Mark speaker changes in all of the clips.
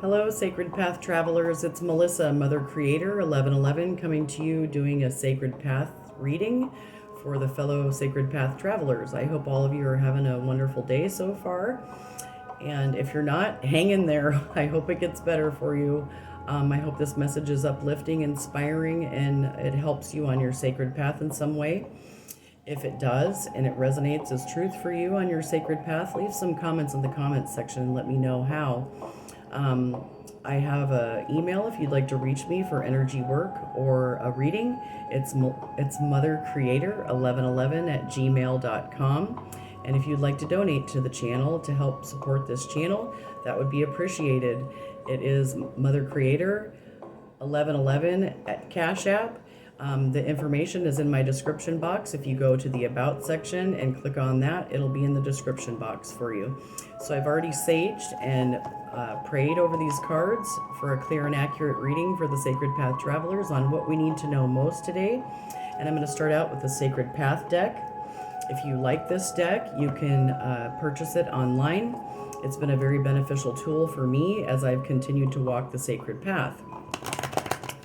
Speaker 1: Hello, Sacred Path travelers. It's Melissa, Mother Creator 1111, coming to you doing a Sacred Path reading for the fellow Sacred Path travelers. I hope all of you are having a wonderful day so far. And if you're not, hang in there. I hope it gets better for you. I hope this message is uplifting, inspiring, and it helps you on your sacred path in some way. If it does and it resonates as truth for you on your sacred path, leave some comments in the comments section and let me know how. I have an email if you'd like to reach me for energy work or a reading. It's mothercreator1111@gmail.com. And if you'd like to donate to the channel to help support this channel, that would be appreciated. It is Mother Creator 1111 at Cash App. The information is in my description box. If you go to the About section and click on that, it'll be in the description box for you. So I've already saged and prayed over these cards for a clear and accurate reading for the Sacred Path travelers on what we need to know most today. And I'm going to start out with the Sacred Path deck. If you like this deck, you can purchase it online. It's been a very beneficial tool for me as I've continued to walk the sacred path.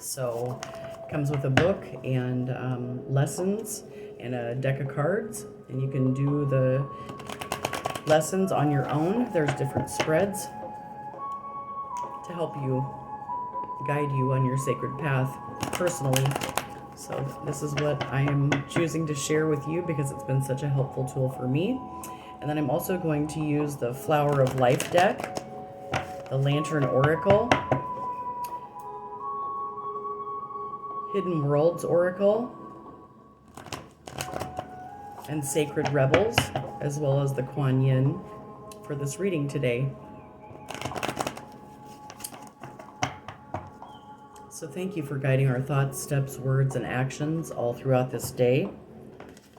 Speaker 1: So it comes with a book and lessons and a deck of cards, and you can do the lessons on your own. There's different spreads to help you guide you on your sacred path personally. So this is what I am choosing to share with you because it's been such a helpful tool for me. And then I'm also going to use the Flower of Life deck, the Lantern Oracle, Hidden Worlds Oracle, and Sacred Rebels, as well as the Kuan Yin for this reading today. So thank you for guiding our thoughts, steps, words, and actions all throughout this day.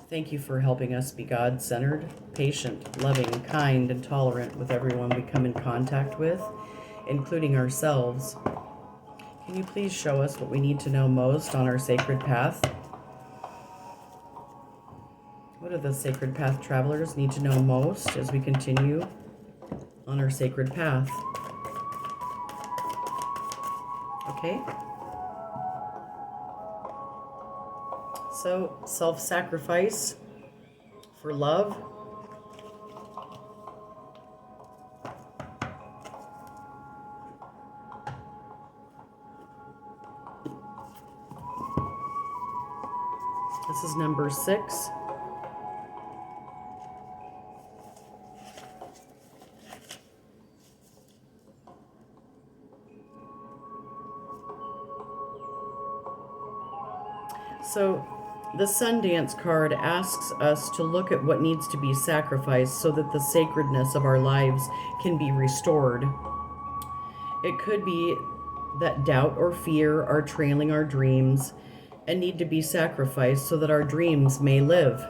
Speaker 1: Thank you for helping us be God-centered, patient, loving, kind, and tolerant with everyone we come in contact with, including ourselves. Can you please show us what we need to know most on our sacred path? What do the sacred path travelers need to know most as we continue on our sacred path? Okay. So, self-sacrifice for love. This is number 6. So, the Sundance card asks us to look at what needs to be sacrificed so that the sacredness of our lives can be restored. It could be that doubt or fear are trailing our dreams and need to be sacrificed so that our dreams may live.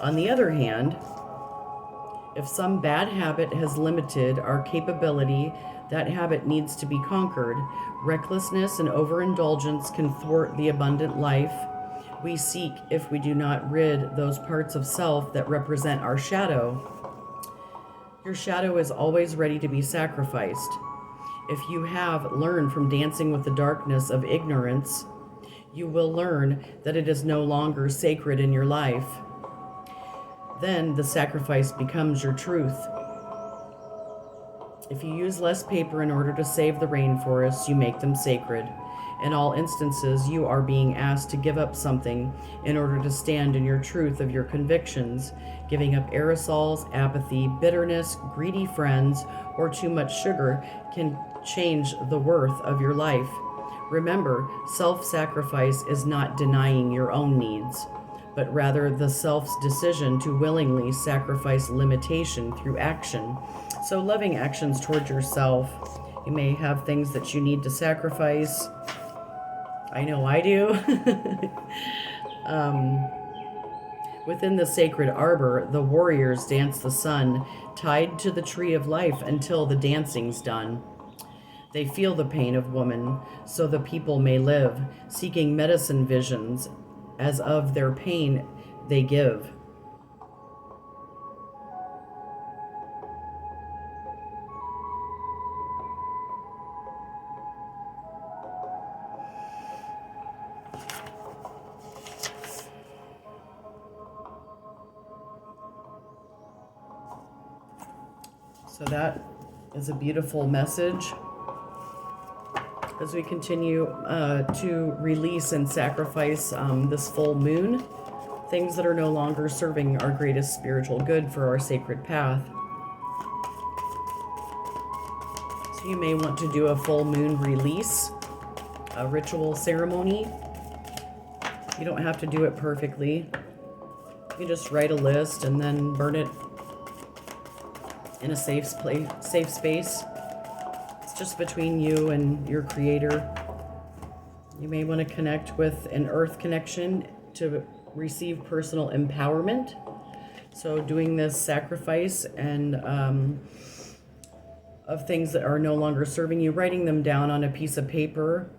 Speaker 1: On the other hand, if some bad habit has limited our capability, that habit needs to be conquered. Recklessness and overindulgence can thwart the abundant life we seek if we do not rid those parts of self that represent our shadow. Your shadow is always ready to be sacrificed. If you have learned from dancing with the darkness of ignorance, you will learn that it is no longer sacred in your life. Then the sacrifice becomes your truth. If you use less paper in order to save the rainforests, you make them sacred. In all instances, you are being asked to give up something in order to stand in your truth of your convictions. Giving up aerosols, apathy, bitterness, greedy friends, or too much sugar can change the worth of your life. Remember, self-sacrifice is not denying your own needs, but rather the self's decision to willingly sacrifice limitation through action. So loving actions towards yourself. You may have things that you need to sacrifice. I know I do. Within the sacred arbor, the warriors dance the sun, tied to the tree of life until the dancing's done. They feel the pain of woman, so the people may live, seeking medicine visions, as of their pain they give. So that is a beautiful message as we continue to release and sacrifice this full moon, things that are no longer serving our greatest spiritual good for our sacred path. So you may want to do a full moon release, a ritual ceremony. You don't have to do it perfectly. You can just write a list and then burn it in a safe space. It's just between you and your creator. You may want to connect with an earth connection to receive personal empowerment. So doing this sacrifice and of things that are no longer serving you, writing them down on a piece of paper,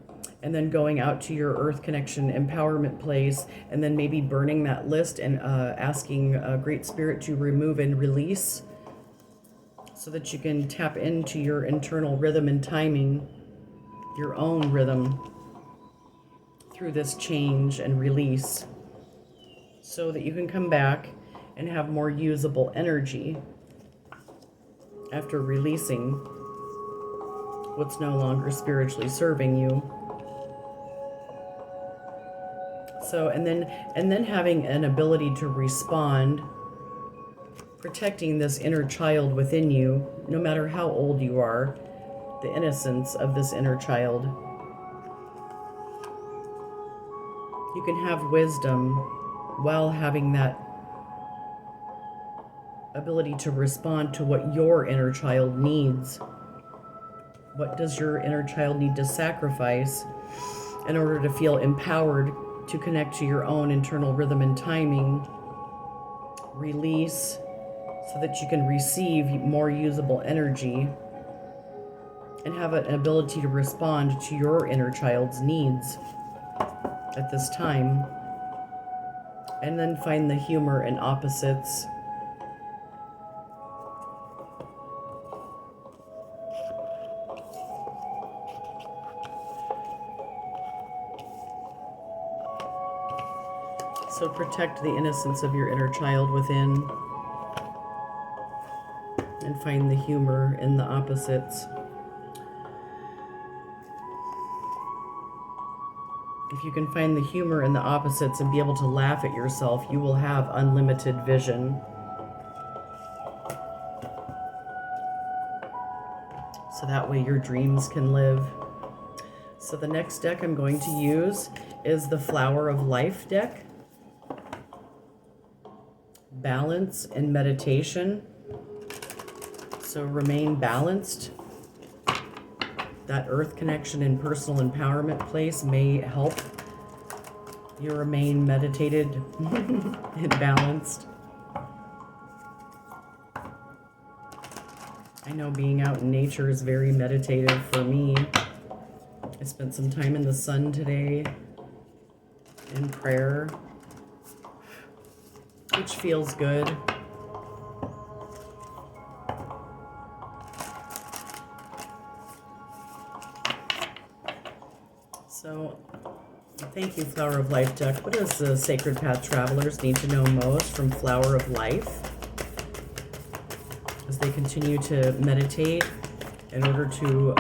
Speaker 1: and then going out to your earth connection empowerment place, and then maybe burning that list and asking Great Spirit to remove and release, so that you can tap into your internal rhythm and timing, your own rhythm, through this change and release, so that you can come back and have more usable energy after releasing what's no longer spiritually serving you. So, and then having an ability to respond, protecting this inner child within you, no matter how old you are, the innocence of this inner child. You can have wisdom while having that ability to respond to what your inner child needs. What does your inner child need to sacrifice in order to feel empowered to connect to your own internal rhythm and timing? Release so that you can receive more usable energy and have an ability to respond to your inner child's needs at this time. And then find the humor in opposites. So protect the innocence of your inner child within, and find the humor in the opposites. If you can find the humor in the opposites and be able to laugh at yourself, you will have unlimited vision. So that way your dreams can live. So the next deck I'm going to use is the Flower of Life deck. Balance and meditation. So remain balanced. That earth connection and personal empowerment place may help you remain meditated and balanced. I know being out in nature is very meditative for me. I spent some time in the sun today in prayer, which feels good. So, thank you, Flower of Life deck. What does the Sacred Path Travelers need to know most from Flower of Life as they continue to meditate in order to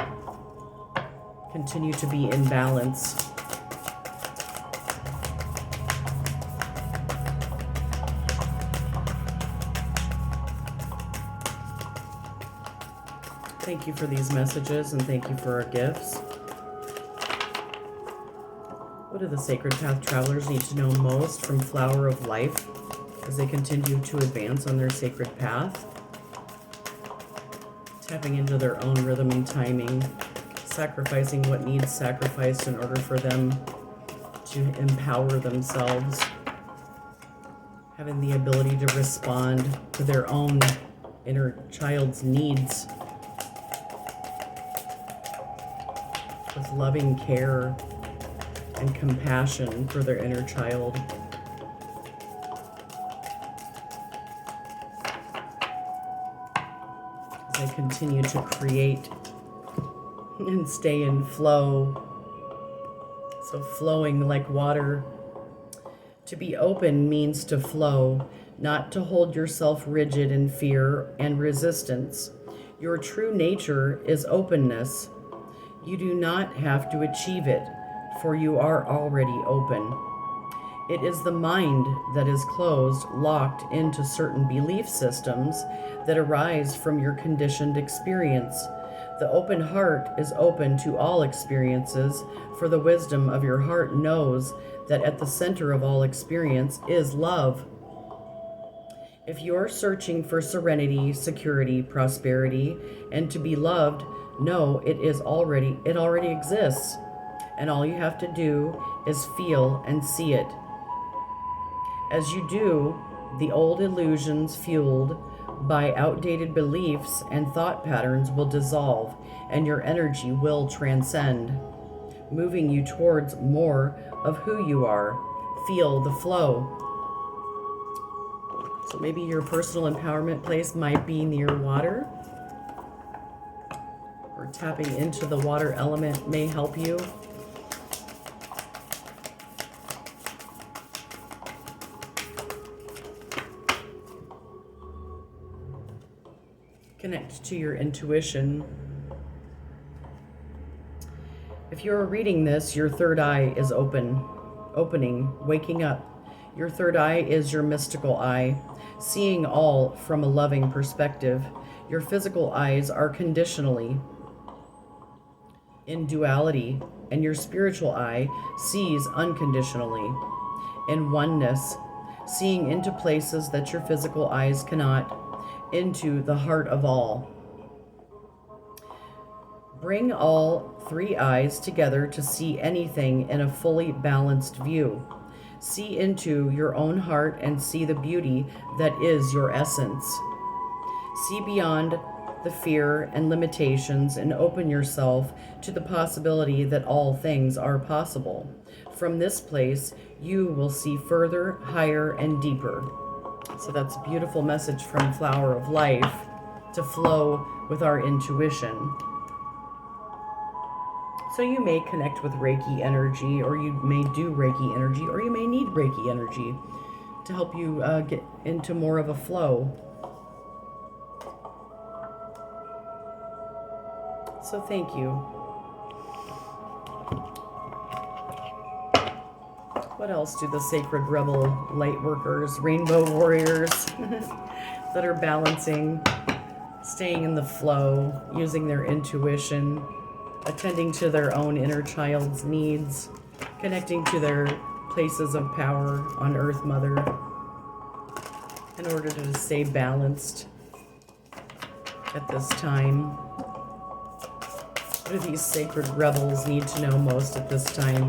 Speaker 1: continue to be in balance? Thank you for these messages, and thank you for our gifts. What do the Sacred Path Travelers need to know most from Flower of Life as they continue to advance on their sacred path? Tapping into their own rhythm and timing, sacrificing what needs sacrificed in order for them to empower themselves, having the ability to respond to their own inner child's needs with loving care and compassion for their inner child. As they continue to create and stay in flow. So flowing like water. To be open means to flow, not to hold yourself rigid in fear and resistance. Your true nature is openness. You do not have to achieve it, for you are already open. It is the mind that is closed, locked into certain belief systems that arise from your conditioned experience. The open heart is open to all experiences, for the wisdom of your heart knows that at the center of all experience is love. If you're searching for serenity, security, prosperity, and to be loved, know it already exists. And all you have to do is feel and see it. As you do, the old illusions fueled by outdated beliefs and thought patterns will dissolve, and your energy will transcend, moving you towards more of who you are. Feel the flow. So maybe your personal empowerment place might be near water, or tapping into the water element may help you. Connect to your intuition. If you're reading this, your third eye is opening, waking up. Your third eye is your mystical eye, seeing all from a loving perspective. Your physical eyes are conditionally in duality, and your spiritual eye sees unconditionally in oneness, seeing into places that your physical eyes cannot, into the heart of all. Bring all three eyes together to see anything in a fully balanced view. See into your own heart and see the beauty that is your essence. See beyond the fear and limitations and open yourself to the possibility that all things are possible. From this place, you will see further, higher, and deeper. So that's a beautiful message from Flower of Life, to flow with our intuition. So you may connect with Reiki energy, or you may do Reiki energy, or you may need Reiki energy to help you get into more of a flow. So thank you. What else do the Sacred Rebel light workers, rainbow warriors that are balancing, staying in the flow, using their intuition, attending to their own inner child's needs, connecting to their places of power on Earth Mother in order to stay balanced at this time? What do these sacred rebels need to know most at this time?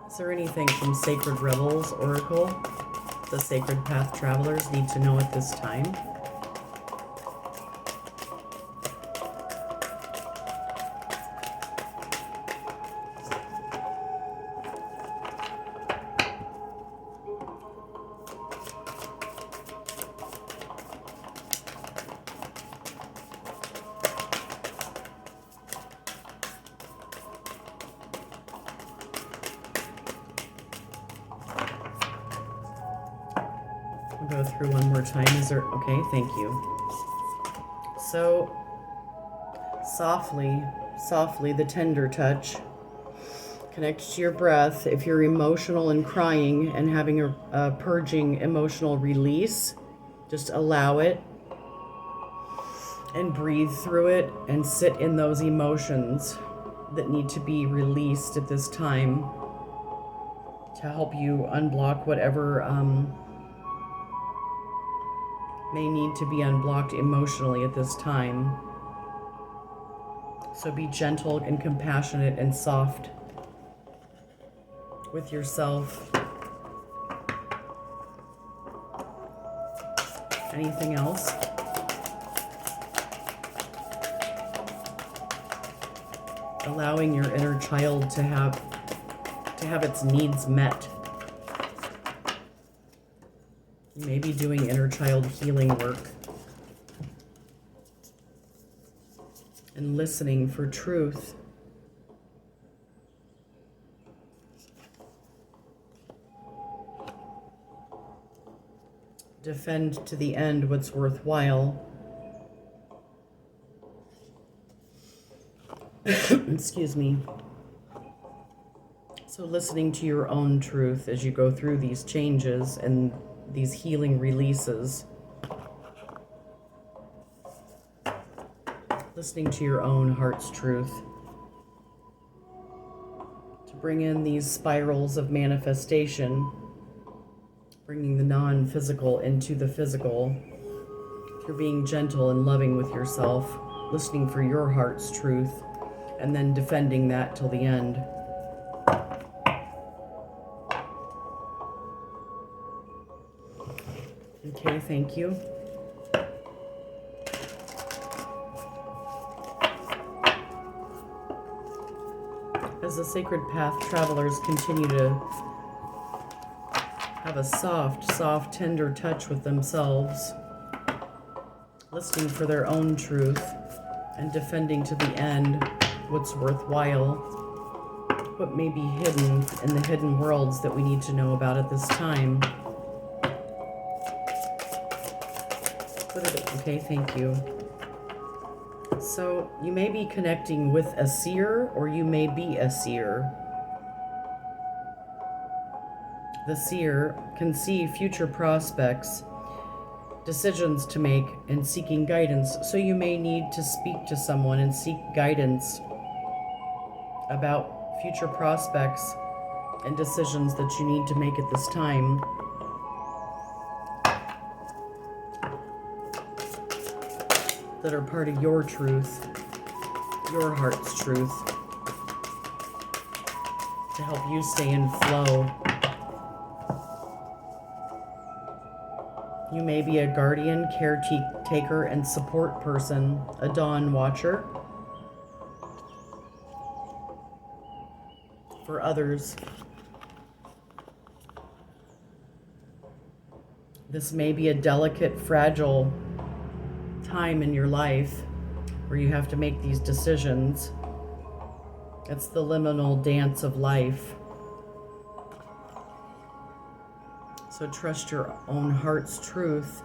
Speaker 1: Is there anything from Sacred Rebels Oracle the Sacred Path Travelers need to know at this time? I'll go through one more time. Is there, okay, thank you. So, softly, the tender touch. Connect to your breath. If you're emotional and crying and having a purging emotional release, just allow it and breathe through it and sit in those emotions that need to be released at this time to help you unblock whatever may need to be unblocked emotionally at this time. So be gentle and compassionate and soft with yourself. Anything else? Allowing your inner child to have to have its needs met. You may be doing inner child healing work and listening for truth. Defend to the end what's worthwhile. Excuse me. So listening to your own truth as you go through these changes and these healing releases. Listening to your own heart's truth. To bring in these spirals of manifestation. Bringing the non-physical into the physical. Through being gentle and loving with yourself. Listening for your heart's truth. And then defending that till the end. Okay, thank you. As the Sacred Path travelers continue to have a soft, tender touch with themselves, listening for their own truth and defending to the end what's worthwhile, what may be hidden in the hidden worlds that we need to know about at this time. Okay, thank you. So you may be connecting with a seer, or you may be a seer. The seer can see future prospects, decisions to make, and seeking guidance. So you may need to speak to someone and seek guidance about future prospects and decisions that you need to make at this time. That are part of your truth, your heart's truth, to help you stay in flow. You may be a guardian, caretaker, and support person, a dawn watcher for others. This may be a delicate, fragile time in your life where you have to make these decisions. It's the liminal dance of life. So trust your own heart's truth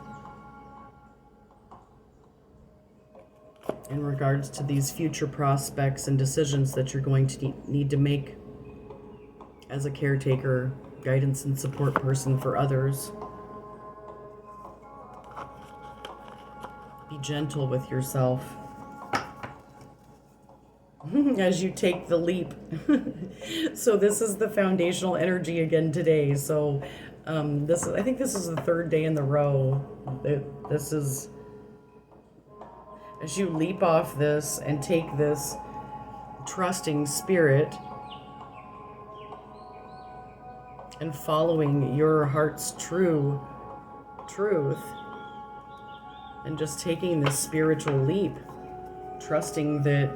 Speaker 1: in regards to these future prospects and decisions that you're going to need to make as a caretaker, guidance, and support person for others. Be gentle with yourself as you take the leap. So this is the foundational energy again today. So I think this is the third day in the row. This is, as you leap off this and take this trusting spirit and following your heart's truth, and just taking this spiritual leap, trusting that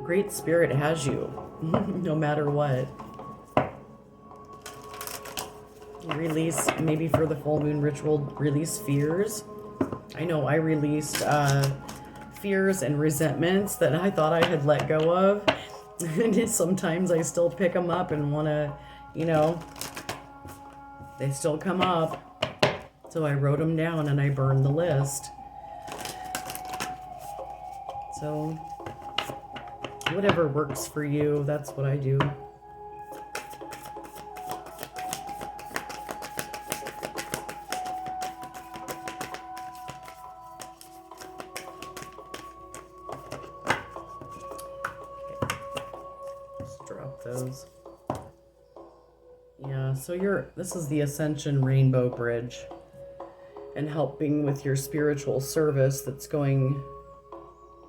Speaker 1: Great Spirit has you, no matter what. Release, maybe for the full moon ritual, release fears. I know I released fears and resentments that I thought I had let go of. And sometimes I still pick them up and want to, they still come up. So I wrote them down and I burned the list. So whatever works for you, that's what I do. Okay. Just drop those. Yeah, so this is the Ascension Rainbow Bridge. And helping with your spiritual service that's going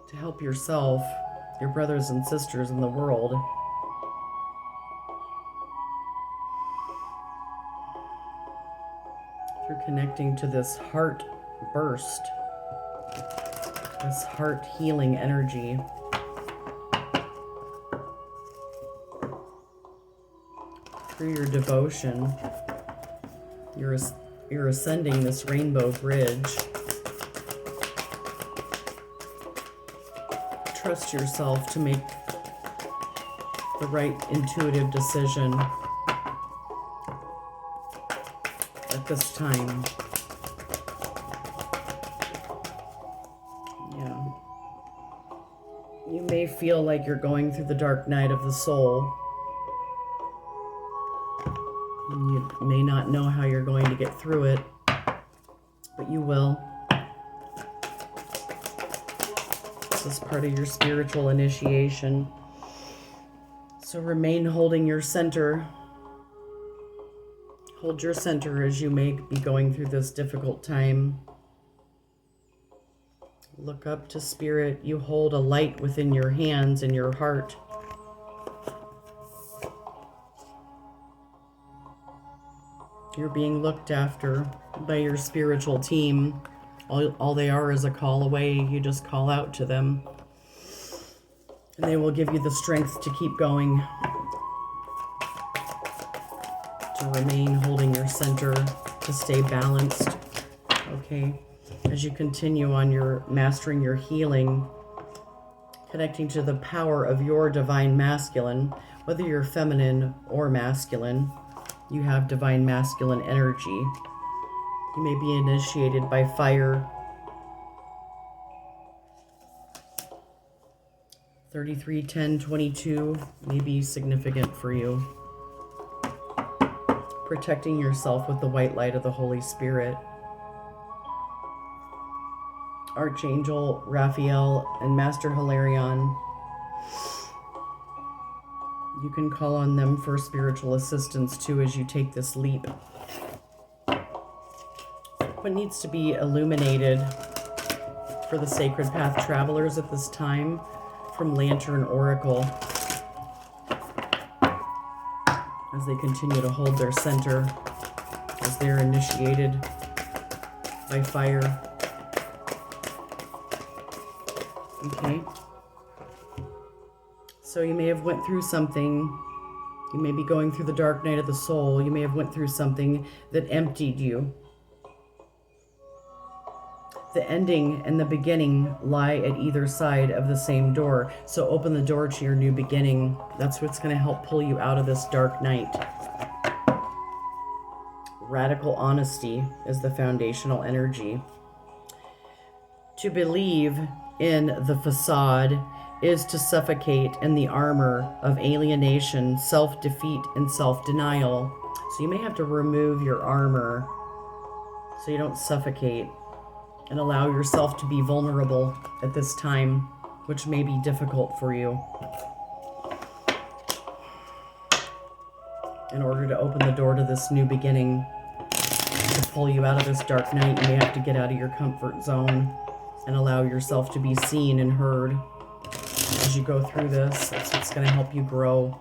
Speaker 1: to help yourself, your brothers and sisters in the world. Through connecting to this heart burst, this heart healing energy. through your devotion, you're ascending this rainbow bridge. Trust yourself to make the right intuitive decision at this time. Yeah. You may feel like you're going through the dark night of the soul. And you may not know how you're going to get through it, but you will. This is part of your spiritual initiation. So remain holding your center. Hold your center as you may be going through this difficult time. Look up to Spirit. You hold a light within your hands and your heart. You're being looked after by your spiritual team. All they are is a call away. You just call out to them. And they will give you the strength to keep going. To remain holding your center. To stay balanced. Okay. As you continue on your mastering your healing. Connecting to the power of your divine masculine. Whether you're feminine or masculine. You have divine masculine energy. You may be initiated by fire. 33, 10, 22 may be significant for you. Protecting yourself with the white light of the Holy Spirit. Archangel Raphael and Master Hilarion. You can call on them for spiritual assistance too as you take this leap. What needs to be illuminated for the Sacred Path travelers at this time from Lantern Oracle as they continue to hold their center as they're initiated by fire. Okay. So you may have went through something. You may be going through the dark night of the soul. You may have went through something that emptied you. The ending and the beginning lie at either side of the same door. So open the door to your new beginning. That's what's going to help pull you out of this dark night. Radical honesty is the foundational energy. To believe in the facade is to suffocate in the armor of alienation, self-defeat, and self-denial. So you may have to remove your armor so you don't suffocate and allow yourself to be vulnerable at this time, which may be difficult for you. In order to open the door to this new beginning, to pull you out of this dark night, you may have to get out of your comfort zone and allow yourself to be seen and heard. As you go through this, that's what's going to help you grow.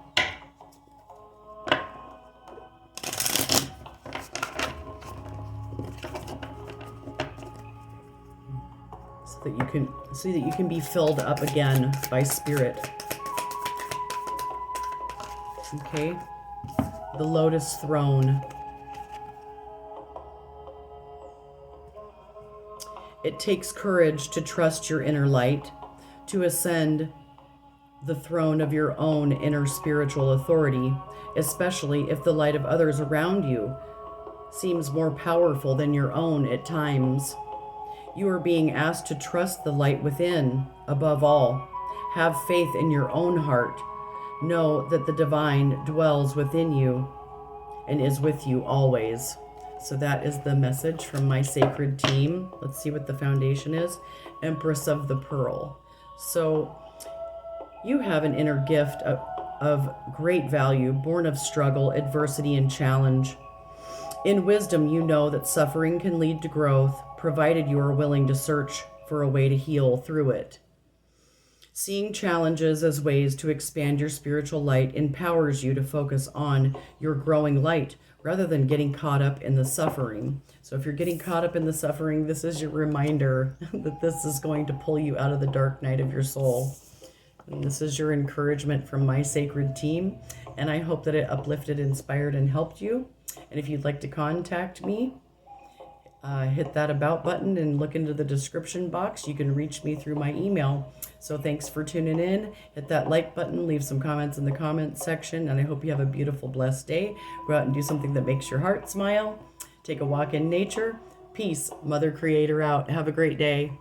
Speaker 1: So that you can be filled up again by Spirit. Okay? The Lotus Throne. It takes courage to trust your inner light, to ascend the throne of your own inner spiritual authority, especially if the light of others around you seems more powerful than your own at times. You are being asked to trust the light within. Above all, have faith in your own heart. Know that the divine dwells within you and is with you always. So that is the message from my sacred team. Let's see what the foundation is. Empress of the Pearl. So you have an inner gift of great value, born of struggle, adversity, and challenge. In wisdom, you know that suffering can lead to growth, provided you are willing to search for a way to heal through it. Seeing challenges as ways to expand your spiritual light empowers you to focus on your growing light rather than getting caught up in the suffering. So if you're getting caught up in the suffering, this is your reminder that this is going to pull you out of the dark night of your soul. And this is your encouragement from my sacred team, and I hope that it uplifted, inspired, and helped you. And if you'd like to contact me, hit that about button and look into the description box. You can reach me through my email. So thanks for tuning in. Hit that like button, leave some comments in the comments section, and I hope you have a beautiful, blessed day. Go out and do something that makes your heart smile. Take a walk in nature. Peace. Mother Creator out. Have a great day.